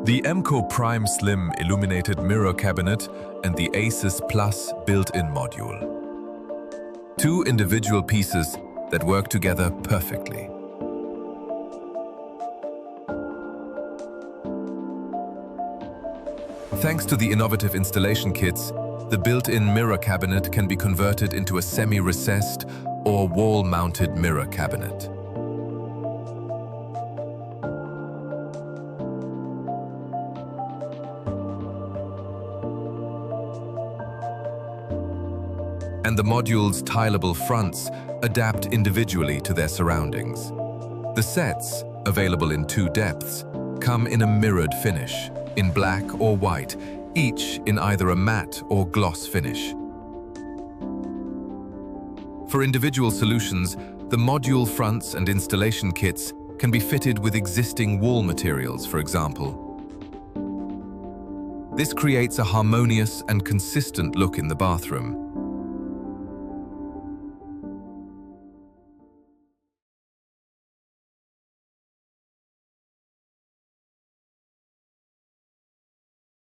The Emco Prime Slim illuminated mirror cabinet and the Asis Plus built-in module. Two individual pieces that work together perfectly. Thanks to the innovative installation kits, the built-in mirror cabinet can be converted into a semi-recessed or wall-mounted mirror cabinet. And the module's tileable fronts adapt individually to their surroundings. The sets, available in two depths, come in a mirrored finish, in black or white, each in either a matte or gloss finish. For individual solutions, the module fronts and installation kits can be fitted with existing wall materials, for example. This creates a harmonious and consistent look in the bathroom,